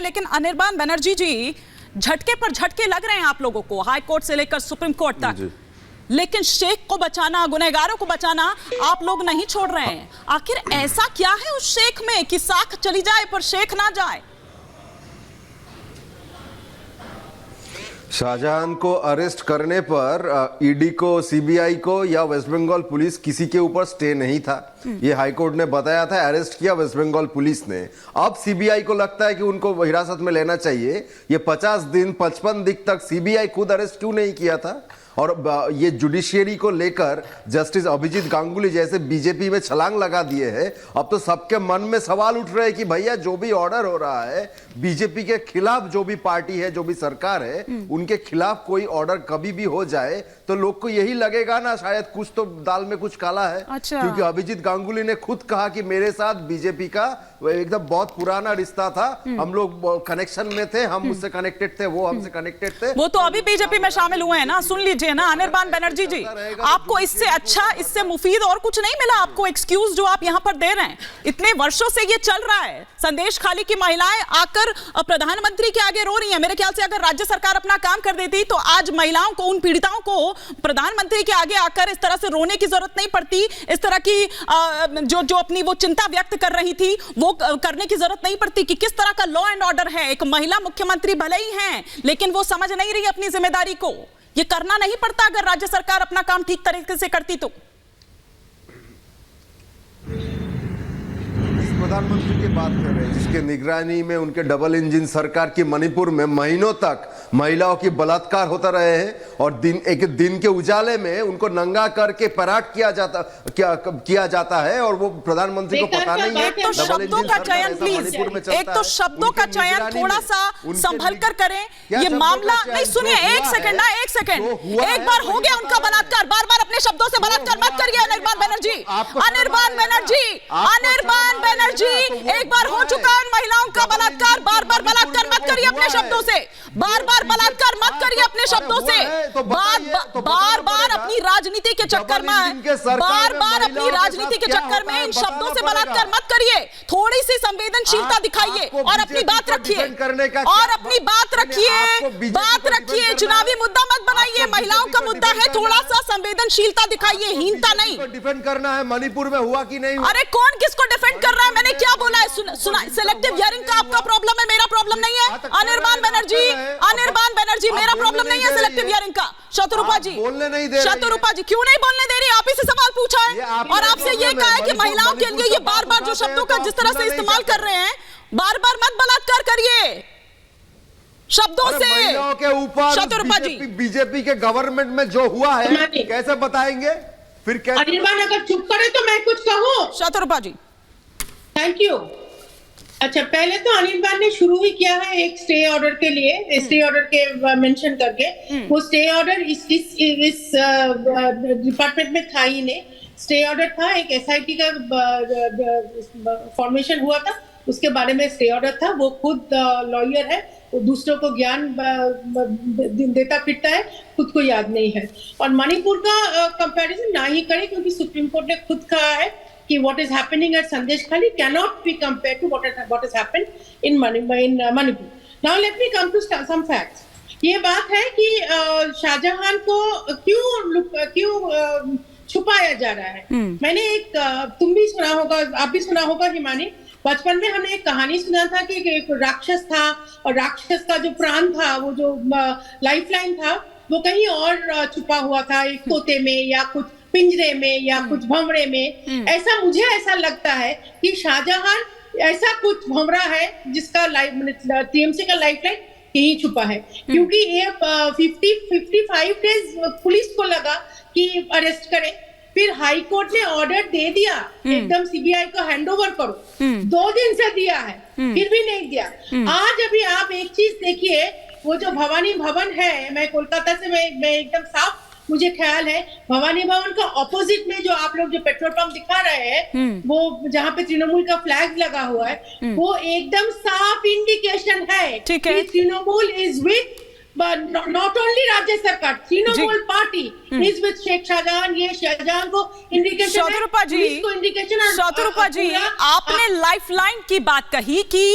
लेकिन अनिर्बान बनर्जी जी, झटके पर झटके लग रहे हैं आप लोगों को, हाई कोर्ट से लेकर सुप्रीम कोर्ट तक, लेकिन शेख को बचाना, गुनहगारों को बचाना आप लोग नहीं छोड़ रहे हैं। आखिर ऐसा क्या है उस शेख में कि साख चली जाए पर शेख ना जाए? शाहजहां को अरेस्ट करने पर ईडी को, सीबीआई को या वेस्ट बंगाल पुलिस किसी के ऊपर स्टे नहीं था। ये हाईकोर्ट ने बताया था, अरेस्ट किया वेस्ट बंगाल पुलिस ने। अब सीबीआई को लगता है कि उनको हिरासत में लेना चाहिए। ये 50 दिन 55 दिन तक सीबीआई खुद अरेस्ट क्यों नहीं किया था? और ये जुडिशियरी को लेकर जस्टिस अभिजीत गांगुली जैसे बीजेपी में छलांग लगा दिए हैं। अब तो सबके मन में सवाल उठ रहे हैं कि भैया जो भी ऑर्डर हो रहा है बीजेपी के खिलाफ, जो भी पार्टी है, जो भी सरकार है, उनके खिलाफ कोई ऑर्डर कभी भी हो जाए तो लोग को यही लगेगा ना, शायद कुछ तो दाल में कुछ काला है। अच्छा। क्योंकि अभिजीत गांगुली ने खुद कहा कि मेरे साथ बीजेपी का एकदम बहुत पुराना रिश्ता था, हम लोग कनेक्शन में थे, हम उससे कनेक्टेड थे, वो हमसे कनेक्टेड थे। वो तो अभी बीजेपी में शामिल हुए हैं ना। सुन लीजिए ना अनिर्बान बनर्जी जी, आपको इससे अच्छा, इससे मुफीद और कुछ नहीं मिला आपको एक्सक्यूज जो आप यहां पर दे रहे हैं। इतने वर्षों से ये चल रहा है। संदेश खाली की महिलाएं आकर प्रधानमंत्री के आगे रो रही हैं। मेरे ख्याल से अगर राज्य सरकार अपना काम कर देती तो आज महिलाओं को, उन पीड़िताओं को प्रधानमंत्री के आगे आकर इस तरह से रोने की जरूरत नहीं पड़ती। इस तरह की जो अपनी वो चिंता व्यक्त कर रही थी वो करने की जरूरत नहीं पड़ती कि किस तरह का लॉ एंड ऑर्डर है। एक महिला मुख्यमंत्री भले ही हैं, लेकिन वो समझ नहीं रही अपनी जिम्मेदारी को। ये करना नहीं पड़ता अगर राज्य सरकार अपना काम ठीक तरीके से करती तो। प्रधानमंत्री की बात कर रहे हैं जिसके निगरानी में उनके डबल इंजन सरकार की मणिपुर में महीनों तक महिलाओं की बलात्कार होता रहे हैं और एक दिन के उजाले में उनको नंगा करके पराड किया जाता है और वो प्रधानमंत्री को पता नहीं है। एक तो शब्दों का चयन प्लीज, एक तो शब्दों का चयन थोड़ा सा संभल कर करें। ये मामला नहीं, सुनिए एक सेकंड ना, एक सेकंड। एक बार हो गया उनका बलात्कार, बार बार अपने शब्दों से बलात्कार मत करिए अनिर्बान बनर्जी। अनिर्बान बनर्जी, अनिर्बान बनर्जी, एक बार हो चुका है महिलाओं का बलात्कार, बार बार बलात्कार मत करिए अपने शब्दों से, बार बार बलात्कार मत करिए अपने शब्दों से। बार बार अपनी राजनीति के चक्कर में, बार बार अपनी राजनीति के चक्कर में इन शब्दों से बलात्कार मत करिए। थोड़ी सी संवेदनशीलता दिखाइए और अपनी बात रखिए, और अपनी बात रखिए। चुनावी मुद्दा मत बनाइए, महिलाओं का मुद्दा है, थोड़ा सा संवेदनशीलता दिखाइए, हीनता नहीं। डिफेंड करना है मणिपुर में हुआ कि नहीं। अरे कौन किसको डिफेंड कर रहा है? मैंने क्या बोला है? सुना, सिलेक्टिव हियरिंग का आपका प्रॉब्लम है, मेरा प्रॉब्लम नहीं है। अनिर्बान बनर्जी, अनिर्बान बनर्जी, मेरा प्रॉब्लम नहीं है सिलेक्टिव हियरिंग का। शतरूपा जी बोलने नहीं दे रही। शतरूपा जी क्यों नहीं बोलने दे रही? आप ही से सवाल पूछा है और आपसे ये कहा है कि महिलाओं के लिए ये बार बार जो शब्दों का जिस तरह से इस्तेमाल कर रहे हैं, बार बार मत बलात्कार करिए शब्दों से। महिलाओं के ऊपर बीजेपी के गवर्नमेंट में जो हुआ है कैसे बताएंगे फिर? कैसे अनिर्बान अगर चुप करे तो मैं कुछ कहूं? शतरूपा जी थैंक यू। अच्छा, पहले तो अनिर्बान ने शुरू ही किया है एक स्टे ऑर्डर के लिए, स्टे ऑर्डर के मेंशन करके। वो स्टे ऑर्डर इस डिपार्टमेंट में था ही नहीं। स्टे ऑर्डर था, एक एसआईटी का फॉर्मेशन हुआ था, उसके बारे में स्टे ऑर्डर था। वो खुद लॉयर है, वो दूसरों को ज्ञान देता फिरता है, खुद को याद नहीं है। और मणिपुर का कंपैरिजन ना ही करे, क्योंकि सुप्रीम कोर्ट ने खुद कहा है कि what is happening at Sandesh Khali cannot be compared to what has happened in Manipur. Now let me come to some facts. ये बात है कि शाहजहां को क्यों छुपाया जा रहा है। मैंने तुम भी सुना होगा, आप भी सुना होगा हिमानी, बचपन में हमने एक कहानी सुना था कि एक राक्षस था और राक्षस का जो प्राण था, वो जो लाइफलाइन था, वो कहीं और छुपा हुआ था, एक तोते में या कुछ पिंजरे में या कुछ भंवरे में। मुझे ऐसा लगता है कि शाहजहां ऐसा कुछ भंवरा है जिसका टीएमसी का लाइफलाइन यही छुपा है। क्योंकि ये 55 डेज पुलिस को लगा कि अरेस्ट करे, फिर हाई कोर्ट ने ऑर्डर दे दिया एकदम सीबीआई को हैंड ओवर करो। 2 दिन से दिया है, फिर भी नहीं दिया। आज अभी आप एक चीज देखिए, वो जो भवानी भवन है, मैं कोलकाता से मैं एकदम साफ मुझे ख्याल है, भवानी भवन का ऑपोजिट में जो आप लोग जो पेट्रोल पंप दिखा रहे हैं, वो जहाँ पे तृणमूल का फ्लैग लगा हुआ है, वो एकदम साफ इंडिकेशन है कि Trinamool is with not only राज्य सरकार, Trinamool party is with Sheikh Shahjahan. ये शाहजहां को इंडिकेशन है, शतरूपा जी, इंडिकेशन। शतरूपा जी, आपने लाइफलाइन की बात कही कि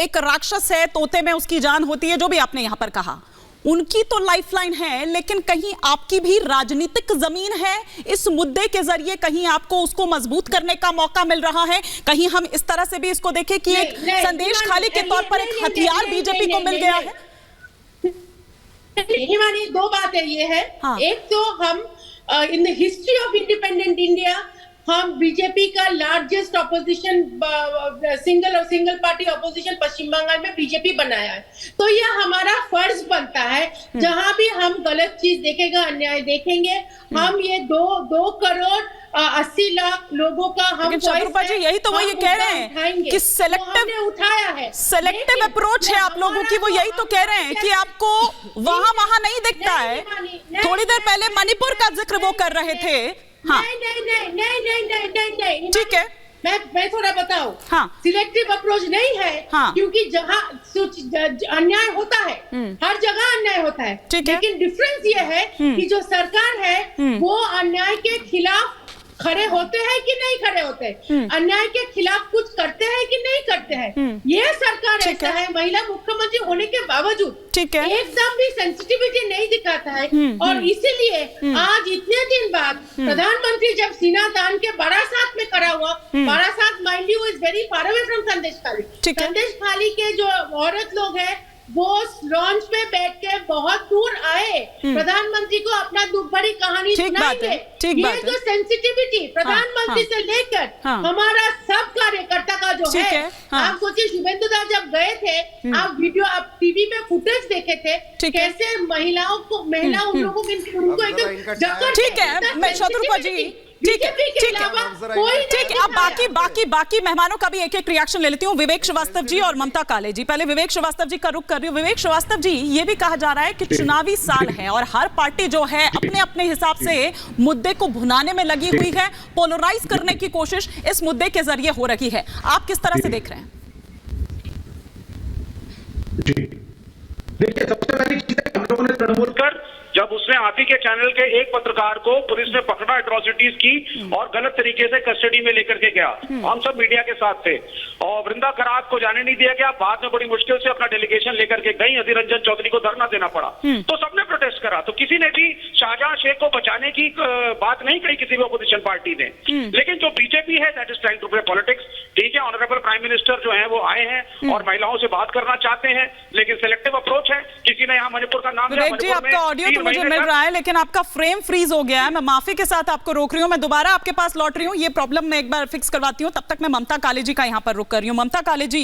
एक राक्षस है, तोते में उसकी जान होती है, जो भी आपने यहां पर कहा, उनकी तो लाइफलाइन है, लेकिन कहीं आपकी भी राजनीतिक जमीन है इस मुद्दे के जरिए, कहीं आपको उसको मजबूत करने का मौका मिल रहा है? कहीं हम इस तरह से भी इसको देखें कि एक संदेश खाली के तौर पर एक हथियार बीजेपी को मिल गया है? हिमानी, दो बातें ये है। हाँ। एक तो हम in the history of independent India हम बीजेपी का largest opposition single party opposition Paschim Bangal में बीजेपी बनाया है। तो यह हमारा फर्ज बनता है, जहां भी हम गलत चीज देखेगा, अन्याय देखेंगे, हम ये 2 करोड़ 80 लाख लोगों का हम शत्रुपा जी यही तो वो ये कह रहे हैं कि सेलेक्टिव उठाया है, सेलेक्टिव अप्रोच है आप लोगों की, वो यही तो कह रहे हैं कि आपको वहां नहीं दिखता है। थोड़ी देर पहले मणिपुर का जिक्र वो कर रहे थे। हाँ। नहीं, ठीक है, मैं थोड़ा बताऊं। हाँ। सिलेक्टिव अप्रोच नहीं है। हाँ। क्योंकि जहां अन्याय होता है, हर जगह अन्याय होता है, लेकिन डिफरेंस ये है कि जो सरकार है वो अन्याय के खिलाफ खड़े होते हैं कि नहीं खड़े होते, अन्याय के खिलाफ कुछ करते हैं कि नहीं करते हैं। ये सरकार ऐसा है, महिला मुख्यमंत्री होने के बावजूद एकदम भी सेंसिटिविटी नहीं दिखाता है। और इसीलिए आज इतने दिन बाद प्रधानमंत्री जब सीना तान के बारासात में खड़ा हुआ, Barasat mind you is very far away from संदेश खाली, संदेश खाली के जो औरत लोग हैं वो लॉन्च पे बैठ के बहुत दूर आए, प्रधानमंत्री को अपना दुख भरी कहानी सुनाएंगे। ये जो सेंसिटिविटी प्रधानमंत्री से लेकर हमारा सब कार्यकर्ता का जो है, आप सोचिए शुभेंदु दास जब गए थे, आप वीडियो, आप टीवी में फुटेज देखे थे, कैसे महिला उन लोगों को एकदम। ठीक है, मैं शत्रुपा जी, ठीक है, अब बाकी मेहमानों का भी एक रिएक्शन ले लेती हूँ। विवेक श्रीवास्तव जी और ममता काले जी, पहले विवेक श्रीवास्तव जी का रुख कर रही हूँ। विवेक श्रीवास्तव जी, ये भी कहा जा रहा है कि चुनावी साल है और हर पार्टी जो है अपने अपने हिसाब से मुद्दे को भुनाने में लगी हुई है, पोलराइज करने की कोशिश इस मुद्दे के जरिए हो रही है। आप किस तरह से देख रहे हैं? देखिए, सबसे पहली चीज हम लोगों ने तृणमूल कर जब उसने आप ही के चैनल के एक पत्रकार को पुलिस ने पकड़ा, एट्रोसिटीज की और गलत तरीके से कस्टडी में लेकर के गया, हम सब मीडिया के साथ थे और वृंदा करात को जाने नहीं दिया गया। बाद में बड़ी मुश्किल से अपना डेलीगेशन लेकर के गई, अधीर रंजन चौधरी को धरना देना पड़ा, तो सबने प्रोटेस्ट करा। तो किसी ने भी शाहजहां शेख को बचाने की बात नहीं कही किसी भी अपोजिशन पार्टी ने। लेकिन जो बीजेपी है that is trying to play politics. ठीक है, ऑनरेबल प्राइम मिनिस्टर जो है वो आए हैं और महिलाओं से बात करना चाहते हैं, लेकिन सिलेक्टिव अप्रोच है। किसी ने यहाँ मणिपुर का नाम लिया, आपका ऑडियो तो मुझे मिल रहा है लेकिन आपका फ्रेम फ्रीज हो गया है। मैं माफी के साथ आपको रोक रही हूं, मैं दोबारा आपके पास लौट रही हूं, ये प्रॉब्लम मैं एक बार फिक्स करवाती हूं। तब तक मैं ममता काले जी का यहां पर रुक कर रही हूं। ममता काले जी,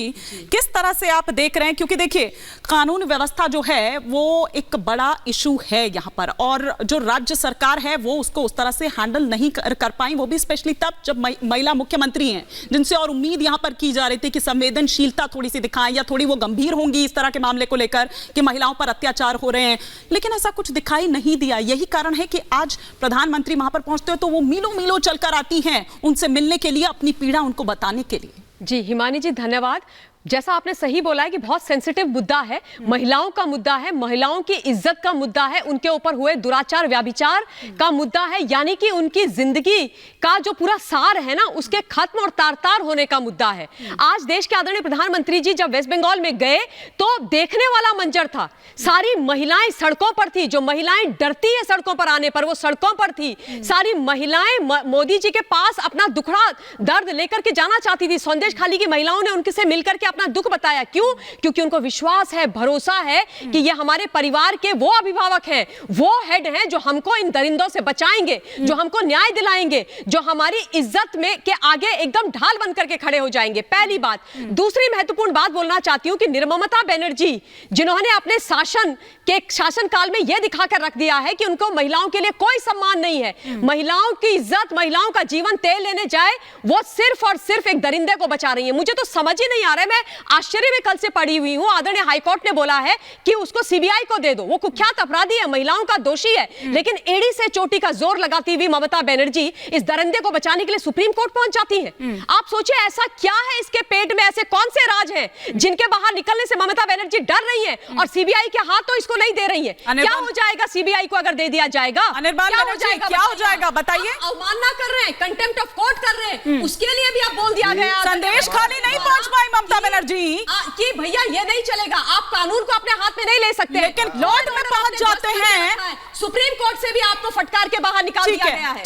किस तरह से आप देख रहे हैं, क्योंकि देखिए कानून व्यवस्था जो है वो एक बड़ा इशू है यहां पर, और जो राज्य सरकार है वो उसको उस तरह से हैंडल नहीं कर पाई, वो भी स्पेशली तब जब महिला मुख्यमंत्री हैं, जिनसे और उम्मीद यहां पर की जा रही थी कि संवेदनशीलता थोड़ी सी दिखाएं या थोड़ी वो गंभीर होंगी इस तरह के मामले को लेकर कि महिलाओं पर अत्याचार हो रहे हैं, लेकिन ऐसा कुछ दिखाई नहीं दिया। यही कारण है कि आज प्रधानमंत्री वहां पर पहुंचते हो तो वो मीलों मीलों चलकर आती हैं उनसे मिलने के लिए, अपनी पीड़ा उनको बताने के लिए। जी हिमानी जी, धन्यवाद। जैसा आपने सही बोला है कि बहुत सेंसिटिव मुद्दा है, महिलाओं का मुद्दा है, महिलाओं की इज्जत का मुद्दा है, उनके ऊपर हुए दुराचार व्याभिचार का मुद्दा है, यानी कि उनकी जिंदगी का जो पूरा सार है ना उसके खत्म और तार-तार होने का मुद्दा है। आज देश के आदरणीय प्रधानमंत्री जी जब वेस्ट बंगाल में गए तो देखने वाला मंजर था, सारी महिलाएं सड़कों पर थी, जो महिलाएं डरती है सड़कों पर आने पर वो सड़कों पर थी, सारी महिलाएं मोदी जी के पास अपना दुखड़ा दर्द लेकर के जाना चाहती थी। संदेश खाली की महिलाओं ने उनसे मिलकर के अपना दुख बताया। क्यों? क्योंकि उनको विश्वास है, भरोसा है कि ये हमारे परिवार के वो अभिभावक हैं, वो हेड हैं जो हमको इन दरिंदों से बचाएंगे, जो हमको न्याय दिलाएंगे, जो हमारी इज्जत में के आगे एकदम ढाल बनकर के खड़े हो जाएंगे। पहली बात। दूसरी महत्वपूर्ण बात बोलना चाहती हूं कि निर्ममता बनर्जी जिन्होंने अपने शासन काल में यह दिखाकर रख दिया है कि उनको महिलाओं के लिए कोई सम्मान नहीं है, महिलाओं की इज्जत, महिलाओं का जीवन तेल लेने जाए, वो सिर्फ और सिर्फ एक दरिंदे को बचा रही है। मुझे तो समझ ही नहीं आ रहा है, मैं आश्चर्य में कल से पड़ी हुई हूं, आदरणीय हाईकोर्ट ने बोला है कि उसको सीबीआई को दे दो, वो कुख्यात अपराधी है, महिलाओं का दोषी है, लेकिन एड़ी से चोटी का जोर लगाती हुई ममता बनर्जी इस दरिंदे को बचाने के लिए सुप्रीम कोर्ट पहुंच जाती है। आप सोचिए ऐसा क्या है इसके पेट में, ऐसे कौन से राज हैं जिनके बाहर निकलने से ममता बनर्जी डर रही है और सीबीआई के हाथ तो इसको नहीं दे रही है। क्या हो जाएगा सीबीआई को अगर दे दिया जाएगा? क्या हो जाएगा बताइए? अवमानना कर रहे हैं, कंटेम्प्ट ऑफ कोर्ट कर रहे हैं, उसके लिए भी आप बोल दिया गया। संदेश खाली नहीं पहुंच पाई ममता बनर्जी। बनर्जी कि भैया ये नहीं चलेगा, आप कानून को अपने हाथ में नहीं ले सकते, लेकिन कोर्ट में पहुंच जाते हैं, सुप्रीम कोर्ट से भी आपको फटकार के बाहर निकाल दिया गया है।